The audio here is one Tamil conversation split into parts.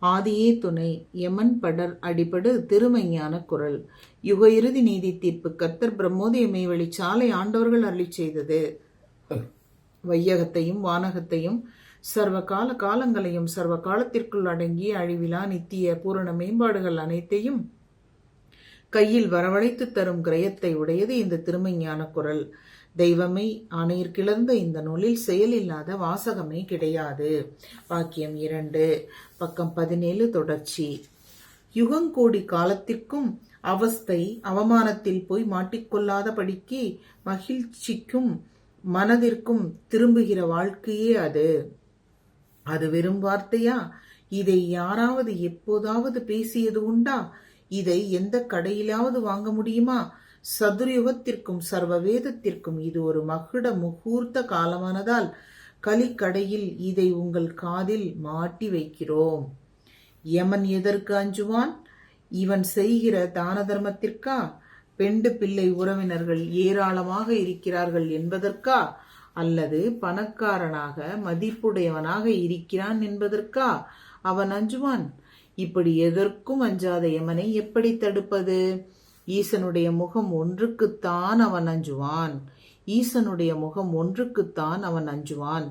ஆதியே துணை யமன் படர் அடிபடு திருமெஞ்ஞான குரல். யுக இறுதி நீதி தீர்ப்பு கர்த்தர் பிரம்மோதய மெய்வழி சாலை ஆண்டவர்கள் அருளிச் செய்தது. வையகத்தையும் வானகத்தையும் சர்வ கால காலங்களையும் சர்வ காலத்திற்குள் அடங்கிய அழிவிலா நித்திய பூரண மேம்பாடுகள் அனைத்தையும் கையில் வரவழைத்து தரும் கிரயத்தை உடையது இந்த திருமெஞ்ஞான குரல். தெய்வமை ஆணையர் கிளர்ந்த இந்த நூலில் செயலில்லாத வாசகமே கிடையாது. வாக்கியம் 2, பக்கம் 17 தொடர்ச்சி. யுகங்கோடி காலத்திற்கும் அவஸ்தை அவமானத்தில் போய் மாட்டிக்கொள்ளாதபடிக்கு மகிழ்ச்சிக்கும் மனதிற்கும் திரும்புகிற வாழ்க்கையே அது. அது வெறும் வார்த்தையா? இதை யாராவது எப்போதாவது பேசியது உண்டா? இதை எந்த கடையிலாவது வாங்க முடியுமா? சதுர்யுகத்திற்கும் சர்வ வேதத்திற்கும் இது ஒரு மகுட முகூர்த்த காலமானதால் கலிக்கடையில் இதை உங்கள் காதில் மாட்டி வைக்கிறோம். யமன் எதற்கு அஞ்சுவான்? இவன் செய்கிற தான தர்மத்திற்கா? பெண்டு பிள்ளை உறவினர்கள் ஏராளமாக இருக்கிறார்கள் என்பதற்கா? அல்லது பணக்காரனாக மதிப்புடையவனாக இருக்கிறான் என்பதற்கா அவன் அஞ்சுவான்? இப்படி எதற்கும் அஞ்சாத யமனை எப்படி தடுப்பது? ஈசனுடைய முகம் ஒன்றுக்குத்தான் அவன் அஞ்சுவான். ஈசனுடைய முகம் ஒன்றுக்குத்தான் அவன் அஞ்சுவான்.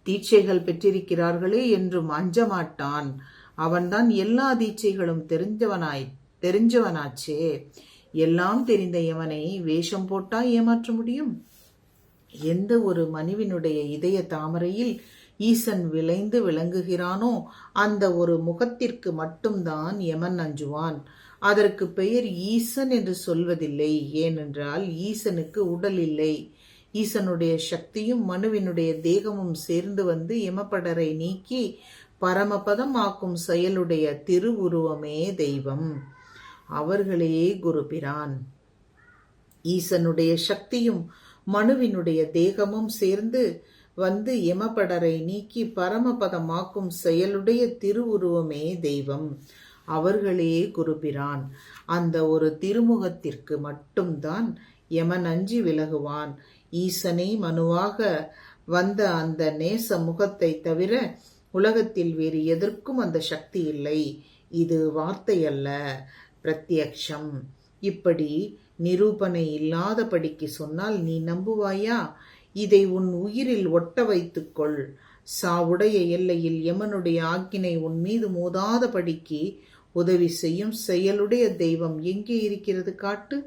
தீட்சைகள் பெற்றிருக்கிறார்களே என்றும் அஞ்ச மாட்டான். அவன்தான் எல்லா தீட்சைகளும் தெரிஞ்சவனாச்சே. எல்லாம் தெரிந்த யமனை வேஷம் போட்டா ஏமாற்ற முடியும்? எந்த ஒரு மனிதனுடைய இதய தாமரையில் ஈசன் விளைந்து விளங்குகிறானோ அந்த ஒரு முகத்திற்கு மட்டும்தான் யமன் அஞ்சுவான். அதற்கு பெயர் ஈசன் என்று சொல்வதில்லை. ஏனென்றால் ஈசனுக்கு உடல் இல்லை. ஈசனுடைய சக்தியும் மனுவினுடைய தேகமும் சேர்ந்து வந்து யமபடரை நீக்கி பரமபதம் ஆக்கும் செயலுடைய திருவுருவமே தெய்வம். அவர்களே குருபிரான். ஈசனுடைய சக்தியும் மனுவினுடைய தேகமும் சேர்ந்து வந்து யமபடரை நீக்கி பரமபதமாக்கும் செயலுடைய திருவுருவமே தெய்வம். அவர்களே குருபிரான். அந்த ஒரு திருமுகத்திற்கு மட்டும்தான் யமன் அஞ்சி விலகுவான். ஈசனே மனுவாக வந்த அந்த நேச முகத்தை தவிர உலகத்தில் வேறு எதற்கும் அந்த சக்தி இல்லை. இது வார்த்தை அல்ல, பிரத்யக்ஷம். இப்படி நிரூபணை இல்லாதபடிக்கு சொன்னால் நீ நம்புவாயா? இதை உன் உயிரில் ஒட்ட வைத்துக்கொள். சாவுடைய எல்லையில் யமனுடைய ஆக்கினை உன் மீது மோதாதபடிக்கு உதவி செய்யும் செயலுடைய தெய்வம் எங்கே இருக்கிறது காட்டு.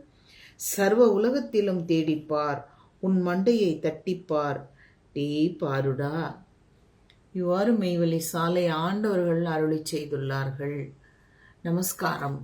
சர்வ உலகத்திலும் தேடிப்பார், உன் மண்டையை தட்டிப்பார். டே பாருடா. இவ்வாறு மெய்வழி சாலை ஆண்டவர்கள் அருளி செய்துள்ளார்கள். நமஸ்காரம்.